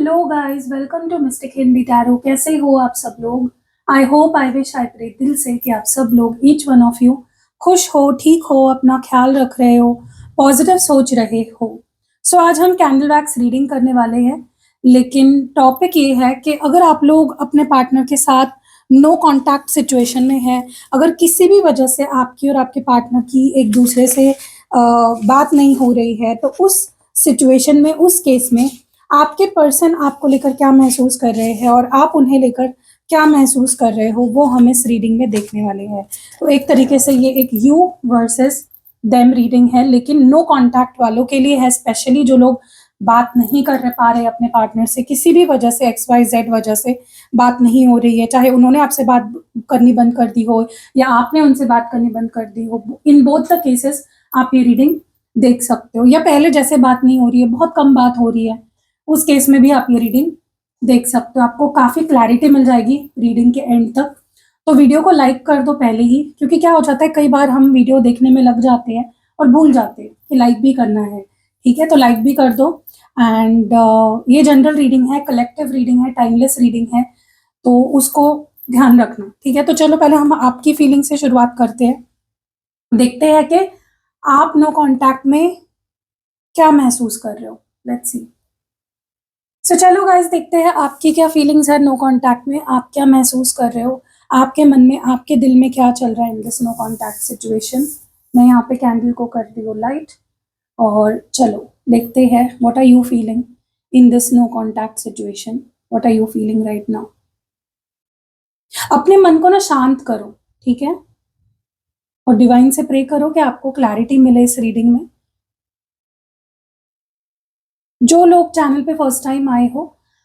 Hello guys, welcome to Mystic Hindi tarot. कैसे हो आप सब लोग? I hope, I wish, I pray दिल से कि आप सब लोग, ईच वन ऑफ यू, खुश हो, ठीक हो, अपना ख्याल रख रहे हो, पॉजिटिव सोच रहे हो। सो आज हम कैंडल वैक्स रीडिंग करने वाले हैं, लेकिन टॉपिक ये है कि अगर आप लोग अपने पार्टनर के साथ नो कांटेक्ट सिचुएशन में है, अगर किसी भी वजह से आपकी और आपके पार्टनर की एक दूसरे से बात नहीं हो रही है, तो उस सिचुएशन में, उस केस में आपके पर्सन आपको लेकर क्या महसूस कर रहे हैं और आप उन्हें लेकर क्या महसूस कर रहे हो, वो हम इस रीडिंग में देखने वाले हैं। तो एक तरीके से ये एक यू वर्सेस देम रीडिंग है, लेकिन नो कांटेक्ट वालों के लिए है, स्पेशली जो लोग बात नहीं कर पा रहे अपने पार्टनर से, किसी भी वजह से, XYZ वजह से बात नहीं हो रही है, चाहे उन्होंने आपसे बात करनी बंद कर दी हो या आपने उनसे बात करनी बंद कर दी हो। इन बोथ द केसेस आप ये रीडिंग देख सकते हो, या पहले जैसे बात नहीं हो रही है, बहुत कम बात हो रही है, उस केस में भी आप ये रीडिंग देख सकते हो। आपको काफ़ी क्लैरिटी मिल जाएगी रीडिंग के एंड तक। तो वीडियो को लाइक कर दो पहले ही, क्योंकि क्या हो जाता है, कई बार हम वीडियो देखने में लग जाते हैं और भूल जाते हैं कि लाइक भी करना है। ठीक है, तो लाइक भी कर दो। एंड ये जनरल रीडिंग है, कलेक्टिव रीडिंग है, टाइमलेस रीडिंग है, तो उसको ध्यान रखना। ठीक है, तो चलो पहले हम आपकी फीलिंग से शुरुआत करते हैं, देखते हैं कि आप नो कांटेक्ट में क्या महसूस कर रहे हो। Let's see. सो चलो गाइस, देखते हैं आपकी क्या फीलिंग्स है नो कांटेक्ट में, आप क्या महसूस कर रहे हो, आपके मन में, आपके दिल में क्या चल रहा है in this no contact situation. मैं यहाँ पे कैंडल को कर रही हूँ लाइट, और चलो देखते हैं what are you feeling in this no contact situation, what are you feeling right now. अपने मन को ना शांत करो, ठीक है, और डिवाइन से प्रे करो कि आपको क्लैरिटी मिले इस रीडिंग में। जो लोग चैनल पे फर्स्ट टाइम आए हो,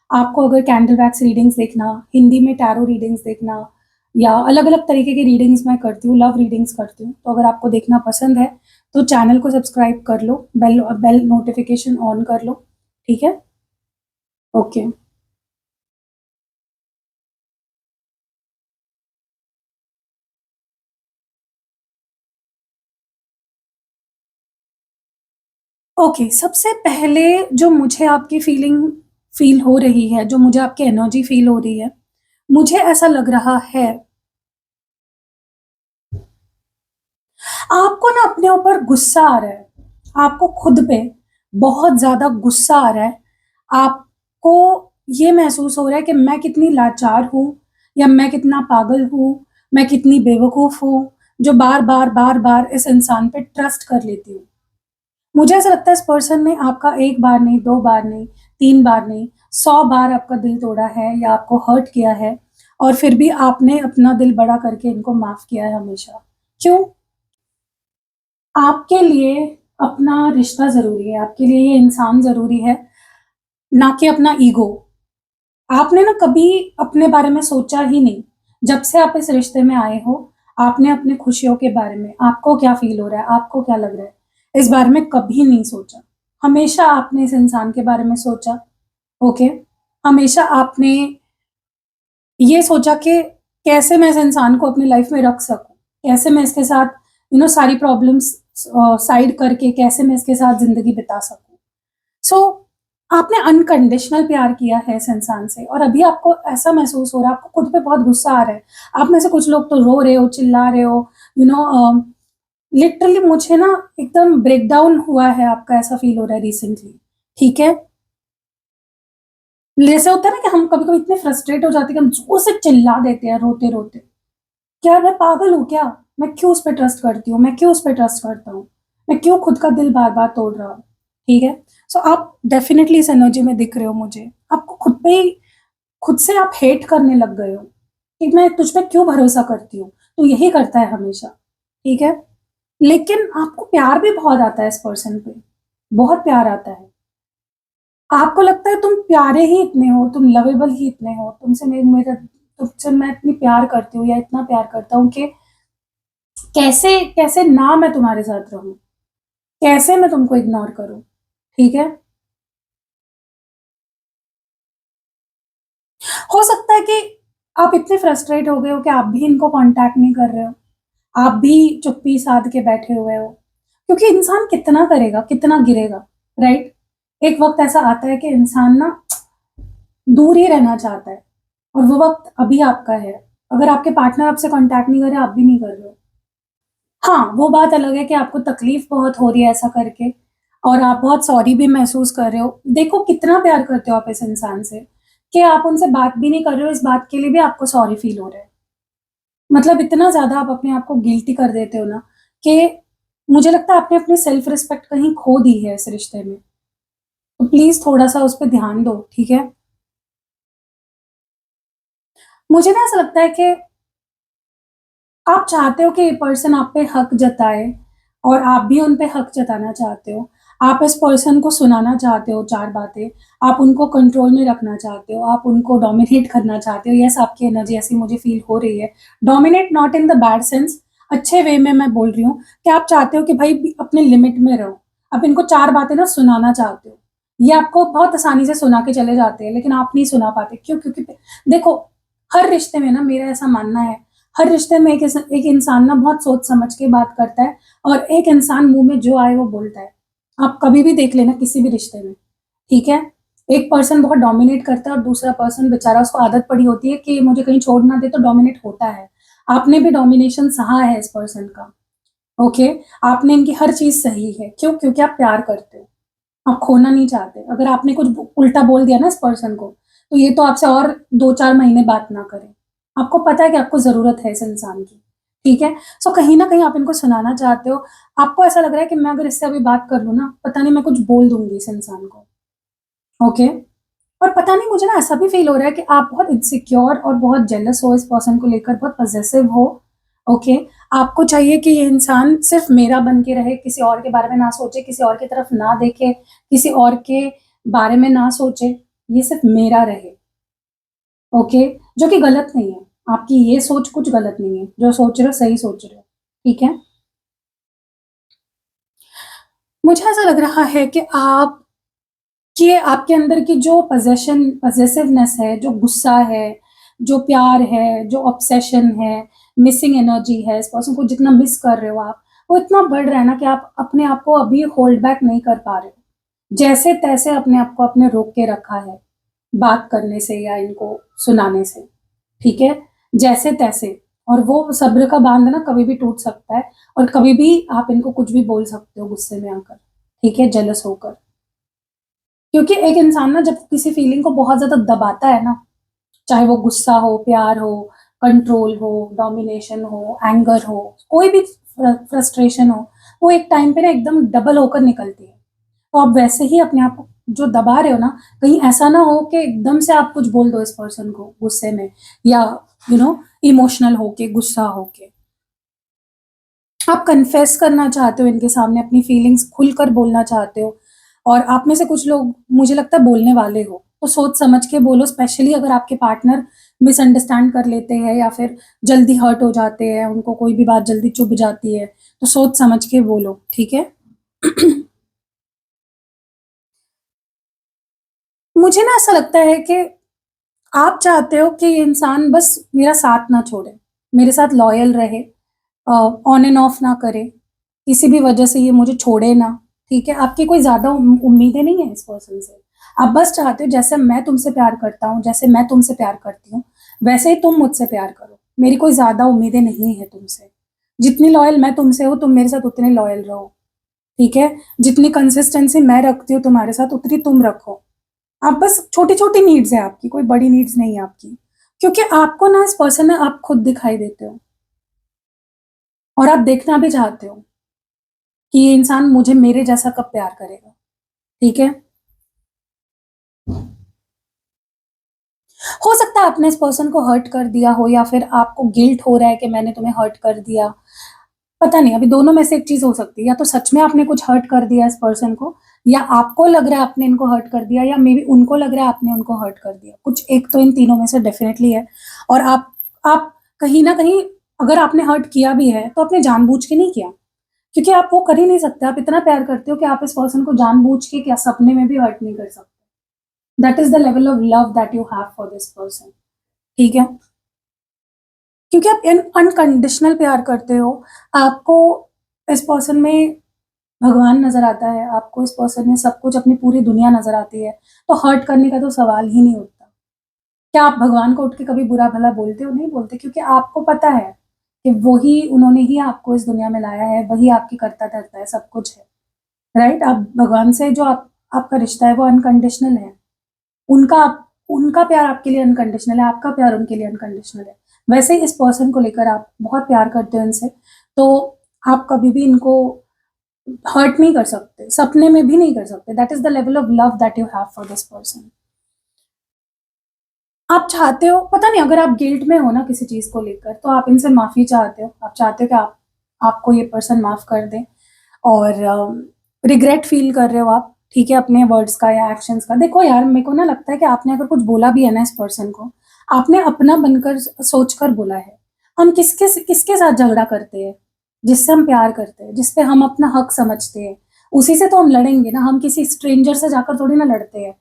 आपको अगर कैंडल वैक्स रीडिंग्स देखना, हिंदी में टैरो रीडिंग्स देखना, या अलग अलग तरीके की रीडिंग्स मैं करती हूँ, लव रीडिंग्स करती हूँ, तो अगर आपको देखना पसंद है तो चैनल को सब्सक्राइब कर लो, बेल नोटिफिकेशन ऑन कर लो। ठीक है, ओके। ओके, सबसे पहले जो मुझे आपकी फीलिंग फील हो रही है, जो मुझे आपकी एनर्जी फील हो रही है, मुझे ऐसा लग रहा है आपको ना अपने ऊपर गुस्सा आ रहा है, आपको खुद पे बहुत ज़्यादा गुस्सा आ रहा है। आपको ये महसूस हो रहा है कि मैं कितनी लाचार हूँ, या मैं कितना पागल हूँ, मैं कितनी बेवकूफ़ हूँ, जो बार-बार, बार-बार इस इंसान पे ट्रस्ट कर लेती हूँ। मुझे ऐसा लगता है इस पर्सन ने आपका 1 बार नहीं, 2 बार नहीं, 3 बार नहीं, 100 बार आपका दिल तोड़ा है या आपको हर्ट किया है, और फिर भी आपने अपना दिल बड़ा करके इनको माफ़ किया है हमेशा। क्यों? आपके लिए अपना रिश्ता ज़रूरी है, आपके लिए ये इंसान ज़रूरी है, ना कि अपना ईगो। आपने ना कभी अपने बारे में सोचा ही नहीं। जब से आप इस रिश्ते में आए हो, आपने अपनी खुशियों के बारे में, आपको क्या फ़ील हो रहा है, आपको क्या लग रहा है, इस बारे में कभी नहीं सोचा। हमेशा आपने इस इंसान के बारे में सोचा, ओके? हमेशा आपने ये सोचा कि कैसे मैं इस इंसान को अपनी लाइफ़ में रख सकूँ, कैसे मैं इसके साथ सारी प्रॉब्लम्स साइड करके कैसे मैं इसके साथ ज़िंदगी बिता सकूँ। सो आपने अनकंडीशनल प्यार किया है इस इंसान से, और अभी आपको ऐसा महसूस हो रहा है, आपको खुद पे बहुत गुस्सा आ रहा है। आप में से कुछ लोग तो रो रहे हो, चिल्ला रहे हो, यू नो लिटरली मुझे ना एकदम ब्रेकडाउन हुआ है आपका, ऐसा फ़ील हो रहा है रिसेंटली, ठीक है? जैसे होता है ना कि हम कभी-कभी इतने फ्रस्ट्रेट हो जाते हैं कि हम ज़ोर से चिल्ला देते हैं रोते-रोते। क्या मैं पागल हूँ क्या? मैं क्यों उस पे ट्रस्ट करती हूँ? मैं क्यों उस पे ट्रस्ट करता हूँ? मैं क्यों खुद का दिल बार-बार तोड़ रहा हूँ? ठीक है? सो आप डेफ़िनिटली इस एनर्जी में दिख रहे हो मुझे। आपको खुद पे ही, खुद से आप हेट करने लग गए हो कि मैं तुझ पे क्यों भरोसा करती हूँ? तू यही करता है हमेशा, ठीक है? लेकिन आपको प्यार भी बहुत आता है इस पर्सन पे, बहुत प्यार आता है। आपको लगता है तुम प्यारे ही इतने हो, तुम लवेबल ही इतने हो, तुमसे मैं इतनी प्यार करती हूँ या इतना प्यार करता हूँ कि कैसे कैसे ना मैं तुम्हारे साथ रहूँ? कैसे मैं तुमको इग्नोर करूँ? ठीक है? हो सकता है कि आप इतने फ्रस्ट्रेट हो गए हो कि आप भी इनको कॉन्टैक्ट नहीं कर रहे हो। आप भी चुप्पी साध के बैठे हुए हो। क्योंकि इंसान कितना करेगा, कितना गिरेगा, राइट? एक वक़्त ऐसा आता है कि इंसान ना दूर ही रहना चाहता है और वो वक़्त अभी आपका है। अगर आपके पार्टनर आपसे कॉन्टैक्ट नहीं कर रहे, आप भी नहीं कर रहे हो। हाँ, वो बात अलग है कि आपको तकलीफ़ बहुत हो रही है ऐसा करके और आप बहुत सॉरी भी महसूस कर रहे हो। देखो कितना प्यार करते हो आप इस इंसान से, कि आप उनसे बात भी नहीं कर रहे हो, इस बात के लिए भी आपको सॉरी फ़ील हो रहा है। मतलब इतना ज़्यादा आप अपने आप को गिल्टी कर देते हो ना, कि मुझे लगता है आपने अपनी सेल्फ़ रिस्पेक्ट कहीं खो दी है इस रिश्ते में। तो प्लीज़ थोड़ा-सा उस पे ध्यान दो, ठीक है? मुझे ना ऐसा लगता है कि आप चाहते हो कि ये पर्सन आप पे हक जताए और आप भी उन पे हक जताना चाहते हो। आप इस पर्सन को सुनाना चाहते हो 4 बातें, आप उनको कंट्रोल में रखना चाहते हो, आप उनको डोमिनेट करना चाहते हो। येस, आपकी एनर्जी ऐसी मुझे फ़ील हो रही है। Dominate not in the bad sense, अच्छे वे में मैं बोल रही हूँ कि आप चाहते हो कि भाई अपने लिमिट में रहो। आप इनको 4 बातें ना सुनाना चाहते हो। ये आपको बहुत आसानी से सुना के चले जाते हैं, लेकिन आप नहीं सुना पाते। क्यों? क्योंकि देखो, हर रिश्ते में ना मेरा ऐसा मानना है, हर रिश्ते में एक इंसान ना बहुत सोच समझ के बात करता है और एक इंसान मुँह में जो आए वो बोलता है। आप कभी भी देख लेना किसी भी रिश्ते में, ठीक है? एक पर्सन बहुत डोमिनेट करता है और दूसरा पर्सन बेचारा उसको आदत पड़ी होती है कि मुझे कहीं छोड़ ना दे तो डोमिनेट होता है। आपने भी डोमिनेशन सहा है इस पर्सन का, ओके? आपने इनकी हर चीज़ सही है। क्यों? क्योंकि आप प्यार करते हो। आप खोना नहीं चाहते। अगर आपने कुछ उल्टा बोल दिया ना इस पर्सन को, तो ये तो आपसे और 2-4 महीने बात ना करे। आपको पता है कि आपको ज़रूरत है इस इंसान की, ठीक है? सो कहीं न कहीं आप इनको सुनाना चाहते हो। आपको ऐसा लग रहा है कि मैं अगर इससे अभी बात कर लूँ ना, पता नहीं मैं कुछ बोल दूँगी इस इंसान को, ओके? और पता नहीं मुझे ना ऐसा भी फ़ील हो रहा है कि आप बहुत इनसिक्योर और बहुत जेलस हो इस पर्सन को लेकर, बहुत पॉसेसिव हो, ओके? आपको चाहिए कि ये इंसान सिर्फ़ मेरा बन के रहे, किसी और के बारे में ना सोचे, किसी और की तरफ ना देखे, किसी और के बारे में ना सोचे, ये सिर्फ़ मेरा रहे, ओके? जो कि गलत नहीं है। आपकी ये सोच कुछ गलत नहीं है, जो सोच रहे हो सही सोच रहे हो, ठीक है? मुझे ऐसा लग रहा है कि आप कि आपके अंदर की जो पॉसेसिवनेस है, जो गुस्सा है, जो प्यार है, जो ऑब्सेशन है, मिसिंग एनर्जी है, इस पर्सन को जितना मिस कर रहे हो आप, वो इतना बढ़ रहा है ना कि आप अपने आप को अभी होल्ड बैक नहीं कर पा रहे हो। जैसे-तैसे अपने आप को आपने रोक के रखा है, बात करने से या इनको सुनाने से, ठीक है? जैसे-तैसे और वो सब्र का बाँध ना कभी भी टूट सकता है और कभी भी आप इनको कुछ भी बोल सकते हो गुस्से में आकर, ठीक है? जेलस होकर। क्योंकि एक इंसान ना जब किसी फीलिंग को बहुत ज़्यादा दबाता है ना, चाहे वो गुस्सा हो, प्यार हो, कंट्रोल हो, डोमिनेशन हो, एंगर हो, कोई भी फ्रस्ट्रेशन हो, वो एक टाइम पे ना एकदम डबल होकर निकलती है। तो आप वैसे ही अपने आप को जो दबा रहे हो ना, कहीं ऐसा ना हो कि एकदम से आप कुछ बोल दो इस पर्सन को गुस्से में या यू नो इमोशनल होके, गुस्सा होके। आप कन्फेस करना चाहते हो इनके सामने, अपनी फीलिंग्स खुलकर बोलना चाहते हो और आप में से कुछ लोग मुझे लगता है बोलने वाले हो, तो सोच समझ के बोलो, स्पेशली अगर आपके पार्टनर मिसअंडरस्टैंड कर लेते हैं या फिर जल्दी हर्ट हो जाते हैं, उनको कोई भी बात जल्दी चुभ जाती है, तो सोच समझ के बोलो, ठीक है? मुझे ना ऐसा लगता है कि आप चाहते हो कि ये इंसान बस मेरा साथ ना छोड़े, मेरे साथ लॉयल रहे, ऑन एंड ऑफ ना करे, किसी भी वजह से ये मुझे छोड़े ना, ठीक है? आपकी कोई ज़्यादा उम्मीदें नहीं है इस पर्सन से। आप बस चाहते हो जैसे मैं तुमसे प्यार करता हूँ, जैसे मैं तुमसे प्यार करती हूँ, वैसे ही तुम मुझसे प्यार करो। मेरी कोई ज़्यादा उम्मीदें नहीं है तुमसे। जितनी लॉयल मैं तुमसे हूँ, तुम मेरे साथ उतने लॉयल रहो, ठीक है? जितनी कंसिस्टेंसी मैं रखती हूँ तुम्हारे साथ, उतनी तुम रखो। आप बस छोटी-छोटी नीड्स है आपकी, कोई बड़ी नीड्स नहीं है आपकी। क्योंकि आपको ना इस पर्सन में आप खुद दिखाई देते हो और आप देखना भी चाहते हो कि ये इंसान मुझे मेरे जैसा कब प्यार करेगा, ठीक है? हो सकता है आपने इस पर्सन को हर्ट कर दिया हो या फिर आपको गिल्ट हो रहा है कि मैंने तुम्हें हर्ट कर दिया। पता नहीं, अभी दोनों में से एक चीज़ हो सकती है, या तो सच में आपने कुछ हर्ट कर दिया इस पर्सन को या आपको लग रहा है आपने इनको हर्ट कर दिया या मेबी उनको लग रहा है आपने उनको हर्ट कर दिया। कुछ एक तो इन तीनों में से डेफ़िनेटली है और आप कहीं न कहीं अगर आपने हर्ट किया भी है, तो आपने जानबूझ के नहीं किया, क्योंकि आप वो कर ही नहीं सकते। आप इतना प्यार करते हो कि आप इस पर्सन को जानबूझ के क्या सपने में भी हर्ट नहीं कर सकते। That is the level of love that you have for this person, ठीक है? क्योंकि आप अनकंडीशनल प्यार करते हो, आपको इस पर्सन में भगवान नज़र आता है, आपको इस पर्सन में सब कुछ अपनी पूरी दुनिया नज़र आती है, तो हर्ट करने का तो सवाल ही नहीं उठता। क्या आप भगवान को उठ के कभी बुरा भला बोलते हो? नहीं बोलते, क्योंकि आपको पता है कि उन्होंने ही आपको इस दुनिया में लाया है, वही आपकी करता धरता है, सब कुछ है, राइट? आप भगवान से जो आपका रिश्ता है वो अनकंडीशनल है। उनका प्यार आपके लिए अनकंडीशनल है, आपका प्यार उनके लिए अनकंडीशनल है। वैसे ही इस पर्सन को लेकर आप बहुत प्यार करते हो इनसे, तो आप कभी भी इनको हर्ट नहीं कर सकते, सपने में भी नहीं कर सकते। That is the level of love that you have for this person. आप चाहते हो, पता नहीं, अगर आप गिल्ट में हो ना किसी चीज को लेकर, तो आप इनसे माफी चाहते हो, आप चाहते हो कि आपको ये पर्सन माफ कर दे, और रिग्रेट फील कर रहे हो आप, ठीक है, अपने वर्ड्स का या एक्शंस का। देखो यार, मेरे को ना लगता है कि आपने अगर कुछ बोला भी है ना इस पर्सन को, आपने अपना बनकर सोचकर बोला है। हम किसके किसके साथ झगड़ा करते हैं? जिससे हम प्यार करते हैं, जिसपे हम अपना हक समझते हैं, उसी से तो हम लड़ेंगे ना। हम किसी स्ट्रेंजर से जाकर थोड़ी ना लड़ते हैं।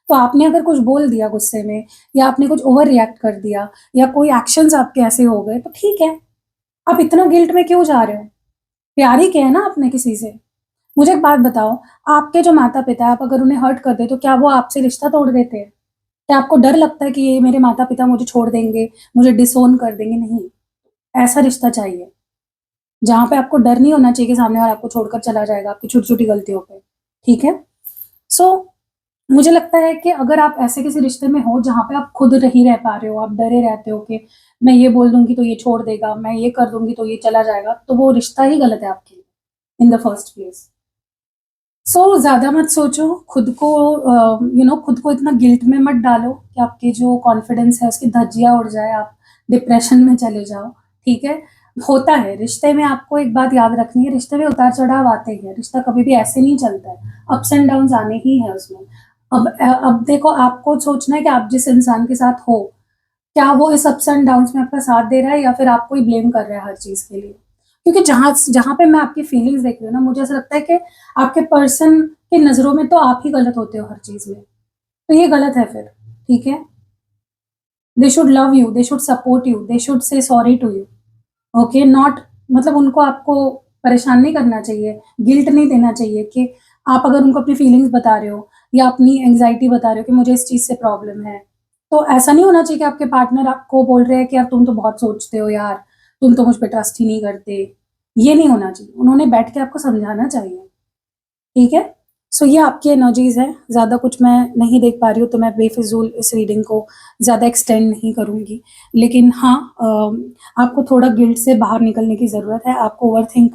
तो आपने अगर कुछ बोल दिया गुस्से में, या आपने कुछ ओवर रिएक्ट कर दिया, या कोई एक्शंस आपके ऐसे हो गए, तो ठीक है, आप इतना गिल्ट में क्यों जा रहे हो? प्यार ही किया है ना आपने किसी से। मुझे एक बात बताओ, आपके जो माता-पिता हैं, आप अगर उन्हें हर्ट कर दें, तो क्या वो आपसे रिश्ता तोड़ देते हैं? क्या आपको डर लगता है कि ये मेरे माता-पिता मुझे छोड़ देंगे, मुझे डिसोन कर देंगे? नहीं, ऐसा रिश्ता चाहिए, जहाँ पे आपको डर नहीं होना चाहिए कि सामने वाला आपको छोड़कर चला जाएगा आपकी छोटी-छोटी गलतियों पे, ठीक है? सो मुझे लगता है कि अगर आप ऐसे किसी रिश्ते में हो, जहाँ पे आप खुद नहीं रह पा रहे हो, आप डरे रहते हो कि मैं ये बोल दूँगी तो ये छोड़ देगा, मैं ये कर दूँगी तो ये चला जाएगा, तो वो रिश्ता ही गलत है आपके लिए, इन द फर्स्ट प्लेस। ज़्यादा मत सोचो, खुद को खुद को इतना गिल्ट में मत डालो कि आपके जो कॉन्फिडेंस है उसकी धज्जियाँ उड़ जाए, आप डिप्रेशन में चले जाओ, ठीक है? होता है, रिश्ते में आपको एक बात याद रखनी है, रिश्ते में उतार-चढ़ाव आते ही हैं, रिश्ता कभी भी ऐसे नहीं चलता है, अप्स एंड डाउन्स आने ही हैं उसमें। अब देखो, आपको सोचना है कि आप जिस इंसान के साथ हो, क्या वो इस अप्स एंड डाउन्स में आपका साथ दे रहा है, या फिर आपको ही ब्लेम कर रहा है हर चीज़ के लिए? क्योंकि जहाँ जहाँ पे मैं आपकी फीलिंग्स देख रही हूँ ना, मुझे ऐसा लगता है कि आपके पर्सन की नज़रों में तो आप ही गलत होते हो हर चीज़ में। तो ये गलत है फिर, ठीक है? They should love you, they should support you, they should say sorry to you, okay? Not, मतलब उनको आपको परेशान नहीं करना चाहिए, गिल्ट नहीं देना चाहिए कि आप अगर उनको अपनी फीलिंग्स बता रहे हो, या अपनी एंग्ज़ायटी बता रहे हो कि मुझे इस चीज़ से प्रॉब्लम है, तो ऐसा नहीं होना चाहिए कि आपके पार्टनर आपको बोल रहे हैं कि यार तुम तो बहुत सोचते हो यार, तुम तो मुझ पे ट्रस्ट ही नहीं करते। ये नहीं होना चाहिए, उन्होंने बैठ के आपको समझाना चाहिए, ठीक है? सो ये आपकी एनर्जीज़ हैं, ज़्यादा कुछ मैं नहीं देख पा रही हूँ, तो मैं बेफ़िज़ूल इस रीडिंग को ज़्यादा एक्सटेंड नहीं करूँगी। लेकिन हाँ, आपको थोड़ा गिल्ट से बाहर निकलने की ज़रूरत है, आपको ओवरथिंक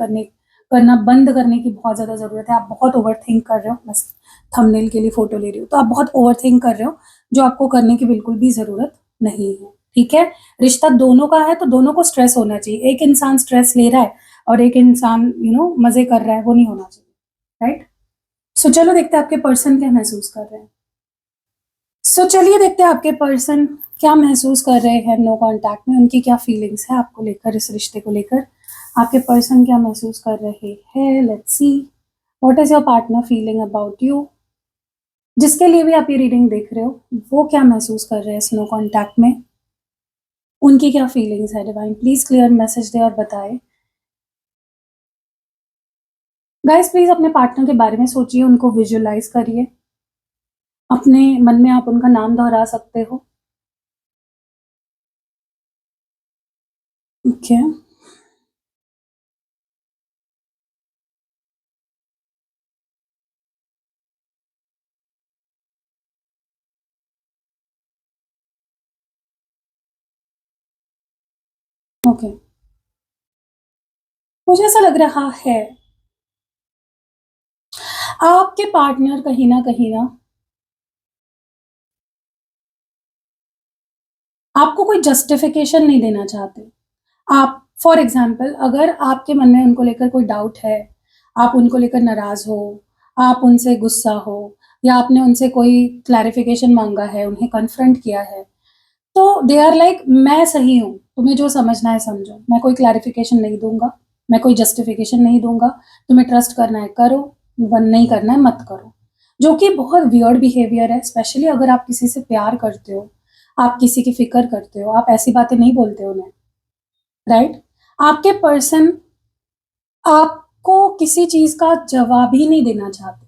करना बंद करने की बहुत ज़्यादा ज़रूरत है। आप बहुत ओवरथिंक कर रहे हो, बस थंबनेल के लिए फ़ोटो ले रही हूँ, तो आप बहुत ओवरथिंक कर रहे हो, जो आपको करने की बिल्कुल भी ज़रूरत नहीं है, ठीक है? रिश्ता दोनों का है, तो दोनों को स्ट्रेस होना चाहिए। एक इंसान स्ट्रेस ले रहा है और एक इंसान मज़े कर रहा है, वो नहीं होना चाहिए, राइट? चलो देखते हैं आपके पर्सन क्या महसूस कर रहे हैं। चलिए देखते हैं आपके पर्सन क्या महसूस कर रहे हैं नो कॉन्टैक्ट में, उनकी क्या फीलिंग्स है आपको लेकर, इस रिश्ते को लेकर। आपके पर्सन क्या महसूस कर रहे हैं? Let's see, what is your partner feeling about you? जिसके लिए भी आप ये रीडिंग देख रहे हो, वो क्या महसूस कर रहे हैं इस नो कॉन्टैक्ट में? उनकी क्या फीलिंग्स है? डिवाइन प्लीज़ क्लियर मैसेज दें और बताएँ। गाइस प्लीज़ अपने पार्टनर के बारे में सोचिए, उनको विजुअलाइज़ करिए। अपने मन में आप उनका नाम दोहरा सकते हो। Okay, okay. मुझे ऐसा लग रहा है, आपके पार्टनर कहीं न कहीं ना आपको कोई जस्टिफ़िकेशन नहीं देना चाहते। आप फॉर एग्ज़ाम्पल, अगर आपके मन में उनको लेकर कोई डाउट है, आप उनको लेकर नाराज़ हो, आप उनसे गुस्सा हो, या आपने उनसे कोई क्लैरिफ़िकेशन माँगा है, उन्हें कन्फ्रंट किया है, तो दे आर लाइक मैं सही हूँ, तुम्हें जो समझना है समझो, मैं कोई क्लैरिफ़िकेशन नहीं दूँगा, मैं कोई जस्टिफ़िकेशन नहीं दूँगा, तुम्हें ट्रस्ट करना है करो, वन नहीं करना है मत करो। जो कि बहुत वियर्ड बिहेवियर है, स्पेशली अगर आप किसी से प्यार करते हो, आप किसी की फ़िक्र करते हो, आप ऐसी बातें नहीं बोलते हो उन्हें, राइट? आपके पर्सन आपको किसी चीज़ का जवाब ही नहीं देना चाहते।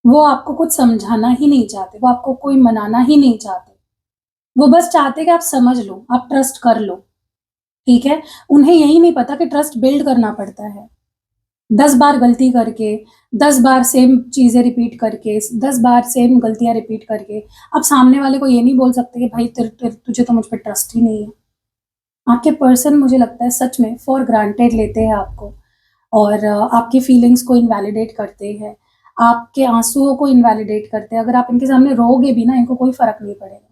वो आपको कुछ समझाना ही नहीं चाहते, वो आपको कोई मनाना ही नहीं चाहते। वो बस चाहते कि आप समझ लो, आप ट्रस्ट कर लो, ठीक है? उन्हें यही नहीं पता कि ट्रस्ट बिल्ड करना पड़ता है। 10 बार गलती करके, 10 बार सेम चीज़ें रिपीट करके, 10 बार सेम गलतियाँ रिपीट करके, आप सामने वाले को ये नहीं बोल सकते कि भाई तुझे तो मुझ पे ट्रस्ट ही नहीं है। आपके पर्सन मुझे लगता है सच में फॉर ग्रांटेड लेते हैं आपको, और आपकी फीलिंग्स को इनवैलिडेट करते हैं, आपके आँसुओं को इनवैलिडेट करते हैं। अगर आप इनके सामने रोओगे भी ना, इनको कोई फ़र्क नहीं पड़ेगा,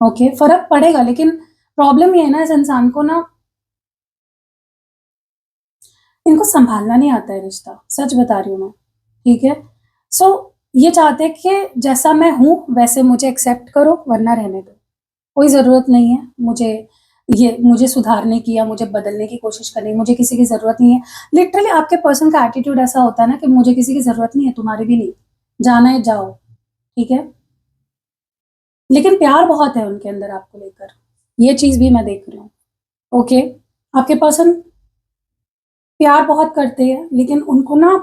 ओके? फ़र्क पड़ेगा, लेकिन प्रॉब्लम ये है ना, इस इंसान को ना, इनको सँभालना नहीं आता है रिश्ता, सच बता रही हूँ मैं, ठीक है? सो ये चाहते हैं कि जैसा मैं हूँ, वैसे मुझे एक्सेप्ट करो, वरना रहने दो। कोई ज़रूरत नहीं है मुझे सुधारने की या मुझे बदलने की कोशिश करने की, मुझे किसी की ज़रूरत नहीं है। लिटरली आपके पर्सन का एटीट्यूड ऐसा होता है ना कि मुझे किसी की ज़रूरत नहीं है, तुम्हारी भी नहीं, जाना है जाओ, ठीक है? लेकिन प्यार बहुत है उनके अंदर आपको लेकर, ये चीज़ भी मैं देख रही हूँ, ओके? आपके पर्सन प्यार बहुत करते हैं, लेकिन उनको ना,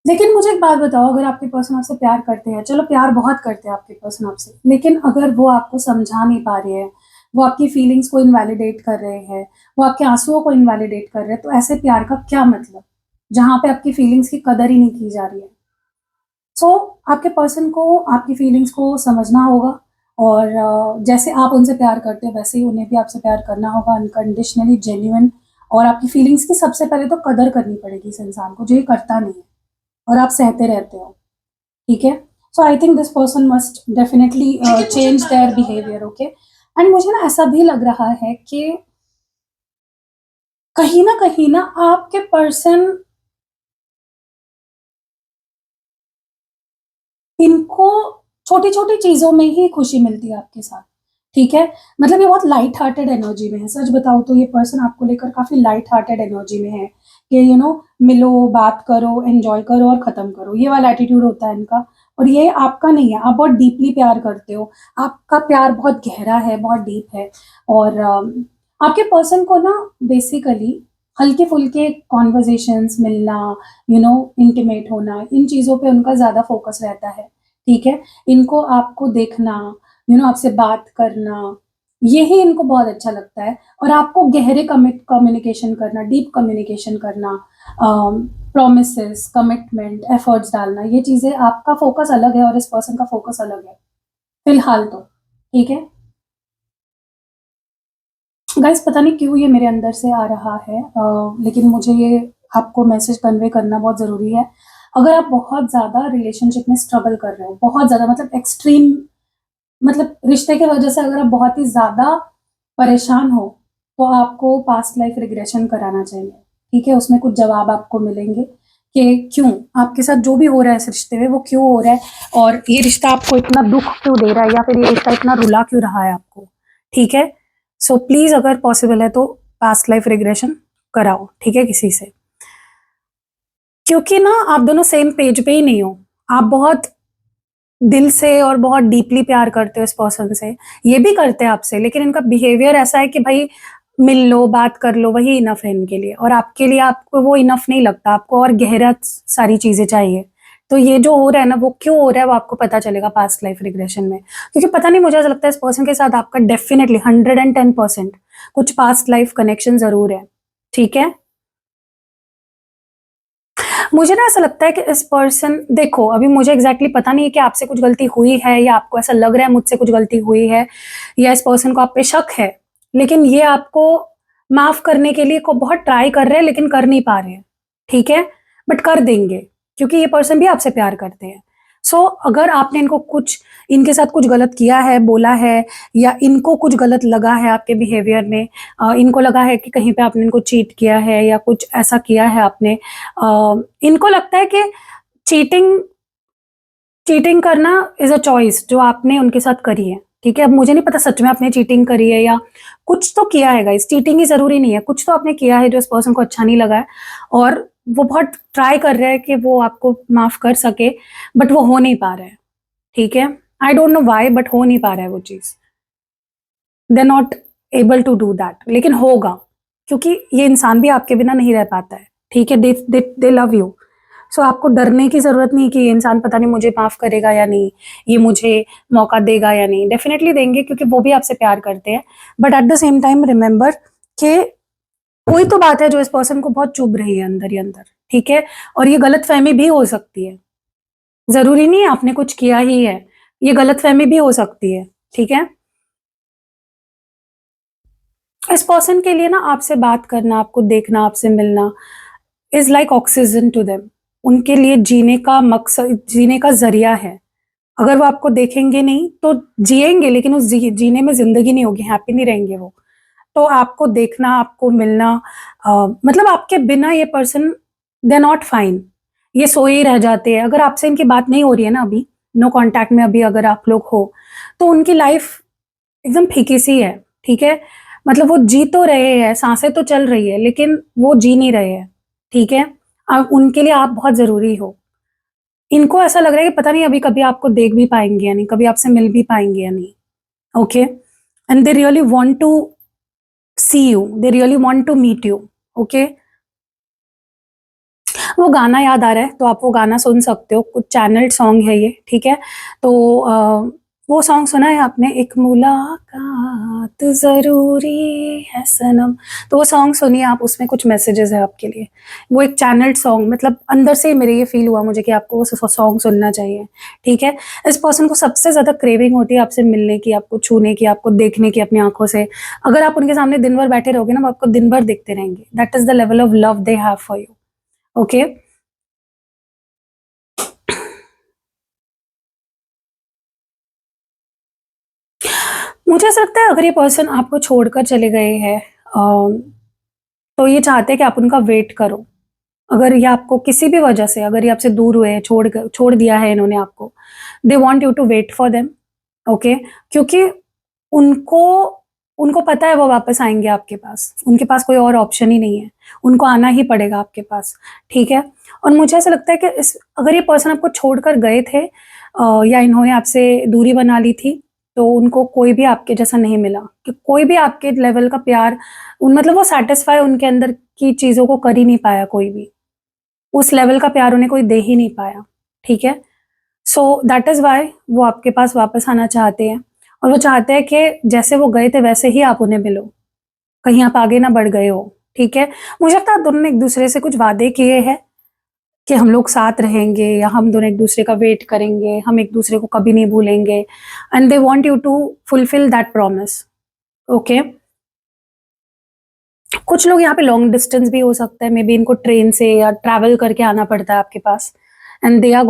लेकिन मुझे एक बात बताओ, अगर आपके पर्सन आपसे प्यार करते हैं, चलो प्यार बहुत करते हैं आपके पर्सन आपसे, लेकिन अगर वो आपको समझा नहीं पा रहे हैं, वो आपकी फीलिंग्स को इनवैलिडेट कर रहे हैं, वो आपके आँसुओं को इनवैलिडेट कर रहे हैं, तो ऐसे प्यार का क्या मतलब? जहाँ पे आपकी फीलिंग्स की कदर ही नहीं की जा रही है। सो आपके पर्सन को आपकी फीलिंग्स को समझना होगा, और जैसे आप उनसे प्यार करते हो, वैसे ही उन्हें भी आपसे प्यार करना होगा, अनकंडीशनली, जेन्युइन, और आपकी फीलिंग्स की सबसे पहले तो कदर करनी पड़ेगी इस इंसान को, जो ये करता नहीं है, और आप सहते रहते हो, ठीक है? So I think this person must definitely change their behaviour, okay? And मुझे ना ऐसा भी लग रहा है कि कहीं ना आपके पर्सन, इनको छोटी-छोटी चीज़ों में ही खुशी मिलती है आपके साथ, ठीक है? मतलब ये बहुत लाइट हार्टेड एनर्जी में है, सच बताऊँ तो ये पर्सन आपको लेकर काफ़ी लाइट हार्टेड एनर्जी में है, कि मिलो, बात करो, एन्जॉय करो और ख़त्म करो, ये वाला एटीट्यूड होता है इनका, और ये आपका नहीं है, आप बहुत डीपली प्यार करते हो, आपका प्यार बहुत गहरा है, बहुत डीप है, और आपके पर्सन को ना बेसिकली हल्के-फुल्के कन्वर्सेशंस, मिलना, इंटीमेट होना, इन चीज़ों पे उनका ज़्यादा फ़ोकस रहता है, ठीक है? इनको आपको देखना, आपसे बात करना, यही इनको बहुत अच्छा लगता है, और आपको गहरे कम्युनिकेशन करना, डीप कम्युनिकेशन करना, प्रॉमिसेस, कमिटमेंट, एफर्ट्स डालना, ये चीज़ें, आपका फ़ोकस अलग है और इस पर्सन का फ़ोकस अलग है, फिलहाल तो, ठीक है? गाइस पता नहीं क्यों ये मेरे अंदर से आ रहा है, लेकिन मुझे ये आपको मैसेज कन्वे करना बहुत ज़रूरी है। अगर आप बहुत ज़्यादा रिलेशनशिप में स्ट्रगल कर रहे हो, बहुत ज़्यादा मतलब एक्सट्रीम, मतलब रिश्ते की वजह से अगर आप बहुत ही ज़्यादा परेशान हो, तो आपको पास्ट लाइफ रिग्रेशन कराना चाहिए, ठीक है? उसमें कुछ जवाब आपको मिलेंगे कि क्यों आपके साथ जो भी हो रहा है इस रिश्ते में, वो क्यों हो रहा है, और ये रिश्ता आपको इतना दुःख क्यों दे रहा है, या फिर ये रिश्ता इतना रुला क्यों रहा है आपको, ठीक है? सो प्लीज़ अगर पॉसिबल है तो पास्ट लाइफ रिग्रेशन कराओ, ठीक है, किसी से। क्योंकि ना आप दोनों सेम पेज पे ही नहीं हो। आप बहुत दिल से और बहुत डीपली प्यार करते हो इस पर्सन से, ये भी करते हैं आपसे, लेकिन इनका बिहेवियर ऐसा है कि भाई मिल लो, बात कर लो, वही इनफ है इनके लिए, और आपके लिए आपको वो इनफ नहीं लगता, आपको और गहरा सारी चीज़ें चाहिए। तो ये जो हो रहा है ना, वो क्यों हो रहा है वो आपको पता चलेगा पास्ट लाइफ रिग्रेशन में। क्योंकि पता नहीं, मुझे ऐसा लगता है इस पर्सन के साथ आपका डेफिनिटली 110% कुछ पास्ट लाइफ कनेक्शन ज़रूर है, ठीक है? मुझे ना ऐसा लगता है कि इस पर्सन, देखो अभी मुझे एग्जैक्टली पता नहीं है कि आपसे कुछ गलती हुई है, या आपको ऐसा लग रहा है मुझसे कुछ गलती हुई है, या इस पर्सन को आप पे शक है, लेकिन ये आपको माफ करने के लिए को बहुत ट्राई कर रहे हैं, लेकिन कर नहीं पा रहे हैं, ठीक है? बट कर देंगे, क्योंकि ये पर्सन भी आपसे प्यार करते हैं। सो अगर आपने इनके साथ कुछ गलत किया है, बोला है, या इनको कुछ गलत लगा है आपके बिहेवियर में, इनको लगा है कि कहीं पे आपने इनको चीट किया है या कुछ ऐसा किया है आपने, इनको लगता है कि चीटिंग चीटिंग करना इज़ अ चॉइस जो आपने उनके साथ करी है, ठीक है? अब मुझे नहीं पता सच में आपने चीटिंग करी है, या कुछ तो किया है गाइस, चीटिंग ही ज़रूरी नहीं है, कुछ तो आपने किया है जो इस पर्सन को अच्छा नहीं लगा है, और वो बहुत ट्राई कर रहा है कि वो आपको माफ़ कर सके, बट वो हो नहीं पा रहा है, ठीक है? I don't know why, but हो नहीं पा रहा है वो चीज़। They are not able to do that, लेकिन होगा, क्योंकि ये इंसान भी आपके बिना नहीं रह पाता है, ठीक है? दे लव यू, सो आपको डरने की ज़रूरत नहीं कि ये इंसान पता नहीं मुझे माफ़ करेगा या नहीं, ये मुझे मौका देगा या नहीं। डेफ़िनेटली देंगे क्योंकि वो भी आपसे प्यार करते हैं। But at the same time remember कि कोई तो बात है जो इस पर्सन को बहुत चुभ रही है अंदर ही अंदर, ठीक है? और ये गलतफ़हमी भी हो सकती है। ज़रूरी नहीं है आपने कुछ किया ही है, ये गलतफ़हमी भी हो सकती है, ठीक है? इस पर्सन के लिए ना आपसे बात करना, आपको देखना, आपसे मिलना is like oxygen to them. उनके लिए जीने का मकसद, जीने का ज़रिया है। अगर वो आपको देखेंगे नहीं तो जिएंगे, लेकिन उस जीने में ज़िंदगी नहीं होगी, हैप्पी नहीं रहेंगे वो। तो आपको देखना, आपको मिलना मतलब आपके बिना ये person they are not fine. ये सोए ही रह जाते हैं। अगर आपसे इनकी बात नहीं हो रही है ना अभी, नो कॉन्टैक्ट में अभी अगर आप लोग हो, तो उनकी लाइफ़ एकदम फीकी-सी है, ठीक है? मतलब वो जी तो रहे हैं, साँसें तो चल रही है, लेकिन वो जी नहीं रहे हैं, ठीक है? उनके लिए आप बहुत ज़रूरी हो। इनको ऐसा लग रहा है कि पता नहीं अभी कभी आपको देख भी पाएँगे या नहीं, कभी आपसे मिल भी पाएँगे या नहीं, okay? And they really want to see you, they really want to meet you, okay? वो गाना याद आ रहा है, तो आप वो गाना सुन सकते हो, कुछ चैनल्ड सॉन्ग है ये, ठीक है? तो वो सॉन्ग सुना है आपने, एक मुलाकात ज़रूरी है सनम, तो वो सॉन्ग सुनिए आप, उसमें कुछ मैसेजेस है आपके लिए। वो एक चैनल्ड सॉन्ग, मतलब अंदर से ही मेरे ये फ़ील हुआ मुझे कि आपको वो सॉन्ग सुनना चाहिए, ठीक है? इस पर्सन को सबसे ज़्यादा क्रेविंग होती है आपसे मिलने की, आपको छूने की, आपको देखने की अपनी आँखों से। अगर आप उनके सामने दिन भर बैठे रहोगे ना, वो आपको दिन भर देखते रहेंगे। That is the level of love they have for you, okay? मुझे ऐसा लगता है अगर ये पर्सन आपको छोड़कर चले गए हैं तो ये चाहते हैं कि आप उनका वेट करो। अगर ये आपको किसी भी वजह से, अगर ये आपसे दूर हुए हैं, छोड़ दिया है इन्होंने आपको, they want you to wait for them, okay? क्योंकि उनको उनको पता है वो वापस आएँगे आपके पास। उनके पास कोई और ऑप्शन ही नहीं है। उनको आना ही पड़ेगा आपके पास, ठीक है? और मुझे ऐसा लगता है कि इस अगर ये पर्सन आपको छोड़कर गए थे या इन्होंने आपसे दूरी बना ली थी, तो उनको कोई भी आपके जैसा नहीं मिला कि कोई भी आपके लेवल का प्यार उन मतलब वो सैटिस्फाई उनके अंदर की चीज़ों को कर ही नहीं पाया कोई भी। उस लेवल का प्यार उन्हें कोई दे ही नहीं पाया, ठीक है? सो दैट इज़ व्हाई वो आपके पास वापस आना चाहते हैं और वो चाहते हैं कि जैसे वो गए थे वैसे ही आप उन्हें मिलो, कहीं आप आगे ना बढ़ गए हो, ठीक है? मुझे लगता है दोनों ने एक-दूसरे से कुछ वादे किए हैं कि हम लोग साथ रहेंगे या हम दोनों एक-दूसरे का वेट करेंगे, हम एक-दूसरे को कभी नहीं भूलेंगे and they want you to fulfil that promise, okay? कुछ लोग यहाँ पे लॉन्ग डिस्टेंस भी हो सकता है, मे बी इनको ट्रेन से या ट्रैवल करके आना पड़ता है आपके पास and they are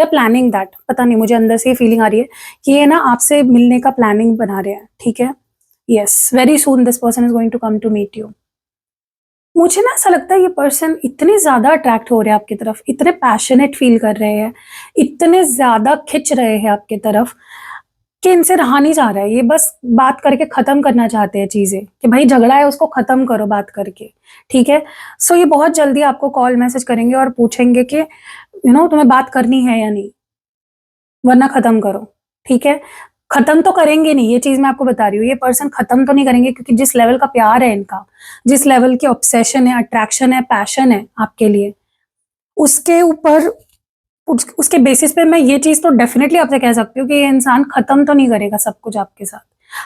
planning that, पता नहीं मुझे अंदर से ये फीलिंग आ रही है कि ये ना आपसे मिलने का प्लानिंग बना रहे हैं, ठीक है? Yes, very soon this person is going to come to meet you. मुझे ना ऐसा लगता है ये पर्सन इतने ज़्यादा अट्रैक्ट हो रहे हैं आपकी तरफ, इतने पैशनेट फ़ील कर रहे हैं, इतने ज़्यादा खिंच रहे हैं आपकी तरफ कि इनसे रहा नहीं जा रहा है। ये बस बात करके ख़त्म करना चाहते हैं चीज़ें कि भाई झगड़ा है उसको ख़त्म करो बात करके, ठीक है? सो ये बहुत जल्दी आपको कॉल मैसेज करेंगे और पूछेंगे कि तुम्हें बात करनी है या नहीं? वरना ख़त्म करो, ठीक है? ख़त्म तो करेंगे नहीं, ये चीज़ मैं आपको बता रही हूँ। ये पर्सन ख़त्म तो नहीं करेंगे क्योंकि जिस लेवल का प्यार है इनका, जिस लेवल की ऑब्सेशन है, अट्रैक्शन है, पैशन है आपके लिए, उसके ऊपर उसके बेसिस पे मैं ये चीज़ तो डेफ़िनेटली आपसे कह सकती हूँ कि ये इंसान ख़त्म तो नहीं करेगा सब कुछ आपके साथ।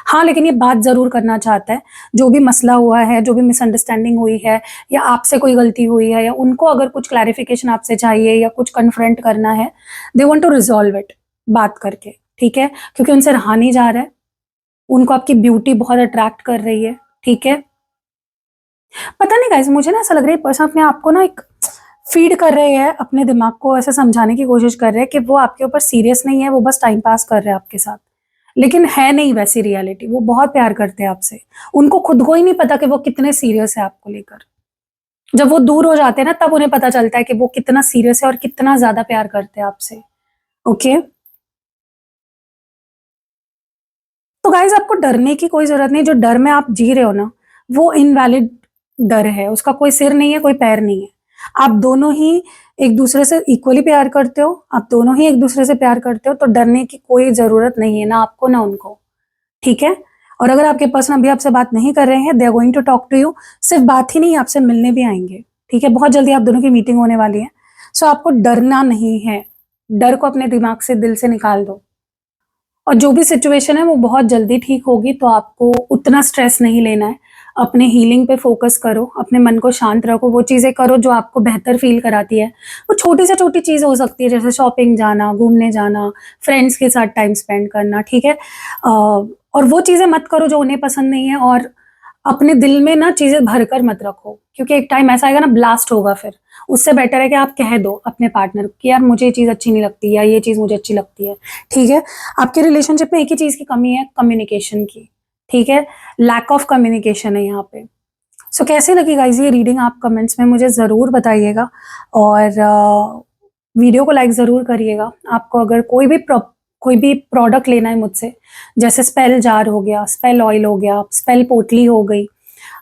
हाँ, लेकिन ये बात ज़रूर करना चाहता है, जो भी मसला हुआ है, जो भी मिसअंडरस्टैंडिंग हुई है या आपसे कोई गलती हुई है या उनको अगर कुछ क्लैरिफ़िकेशन आपसे चाहिए या कुछ कन्फ्रंट करना है, they want to resolve it बात करके, ठीक है? क्योंकि उनसे रहा नहीं जा रहा है, उनको आपकी ब्यूटी बहुत अट्रैक्ट कर रही है, ठीक है? पता नहीं गाइज़ मुझे ना ऐसा लग रहा है ये पर्सन अपने आप को ना एक फ़ीड कर रहे हैं, अपने दिमाग को ऐसे समझाने की कोशिश कर रहे हैं कि वो आपके ऊपर सीरियस नहीं है, वो बस टाइम पास कर रहे हैं आपके साथ। लेकिन है नहीं वैसी रियलिटी, वो बहुत प्यार करते हैं आपसे। उनको खुद को ही नहीं पता कि वो कितने सीरियस है आपको लेकर। जब वो दूर हो जाते हैं ना तब उन्हें पता चलता है कि वो कितना सीरियस है और कितना ज़्यादा प्यार करते हैं आपसे, ओके? तो गाइज़ आपको डरने की कोई ज़रूरत नहीं, जो डर में आप जी रहे हो ना, वो इनवैलिड डर है, उसका कोई सिर नहीं है, कोई पैर नहीं है। आप दोनों ही एक-दूसरे से इक्वली प्यार करते हो, आप दोनों ही एक-दूसरे से प्यार करते हो, तो डरने की कोई ज़रूरत नहीं है, ना आपको ना उनको, ठीक है? और अगर आपके पर्सन अभी आपसे बात नहीं कर रहे हैं, they are going to talk to you, सिर्फ़ बात ही नहीं आपसे मिलने भी आएँगे, ठीक है? बहुत जल्दी आप दोनों की मीटिंग होने वाली है। सो आपको डरना नहीं है, डर को अपने दिमाग से, दिल से निकाल दो, और जो भी सिचुएशन है वो बहुत जल्दी ठीक होगी, तो आपको उतना स्ट्रेस नहीं लेना है। अपने हीलिंग पे फोकस करो, अपने मन को शांत रखो, वो चीज़ें करो जो आपको बेहतर फील कराती है। वो छोटी से छोटी चीज़ हो सकती है, जैसे शॉपिंग जाना, घूमने जाना, फ्रेंड्स के साथ टाइम स्पेंड करना, ठीक है? और वो चीज़ें मत करो जो उन्हें पसंद नहीं है, और अपने दिल में ना चीज़ें भर कर मत रखो, क्योंकि एक टाइम ऐसा आएगा ना, ब्लास्ट होगा फिर। उससे बेटर है कि आप कह दो अपने पार्टनर को कि यार मुझे ये चीज़ अच्छी नहीं लगती, या ये चीज़ मुझे अच्छी लगती है, ठीक है? आपके रिलेशनशिप में एक ही चीज़ की कमी है, कम्युनिकेशन की, ठीक है? लैक ऑफ कम्युनिकेशन है यहाँ पे। सो कैसी लगी गाइज़ ये रीडिंग, आप कमेंट्स में मुझे ज़रूर बताइएगा, और वीडियो को लाइक ज़रूर करिएगा। आपको अगर कोई भी प्रोडक्ट लेना है मुझसे, जैसे स्पेल जार हो गया, स्पेल ऑयल हो गया, स्पेल पोटली हो गई,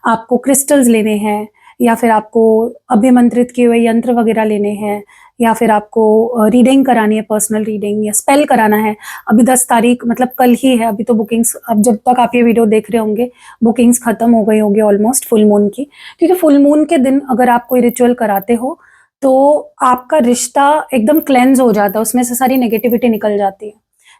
आपको क्रिस्टल्स लेने हैं, या फिर आपको अभिमंत्रित किए हुए यंत्र वगैरह लेने हैं, या फिर आपको रीडिंग करानी है, पर्सनल रीडिंग या स्पेल कराना है, अभी 10 तारीख मतलब कल ही है, अभी तो बुकिंग्स, अब जब तक आप ये वीडियो देख रहे होंगे बुकिंग्स खत्म हो गई होगी ऑलमोस्ट फुल मून की, क्योंकि फुल मून के दिन अगर आप कोई रिचुअल कराते हो तो आपका रिश्ता एकदम क्लेंज हो जाता है, उसमें से सारी नेगेटिविटी निकल जाती है,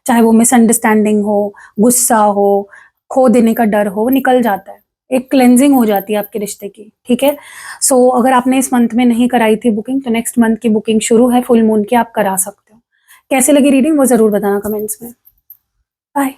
चाहे वो मिसअंडरस्टैंडिंग हो, गुस्सा हो, खो देने का डर हो, वो निकल जाता है, एक क्लेंजिंग हो जाती है आपके रिश्ते की, ठीक है? सो अगर आपने इस मंथ में नहीं कराई थी बुकिंग, तो नेक्स्ट मंथ की बुकिंग शुरू है फुल मून की, आप करा सकते हो। कैसे लगी रीडिंग वो ज़रूर बताना कमेंट्स में। बाय।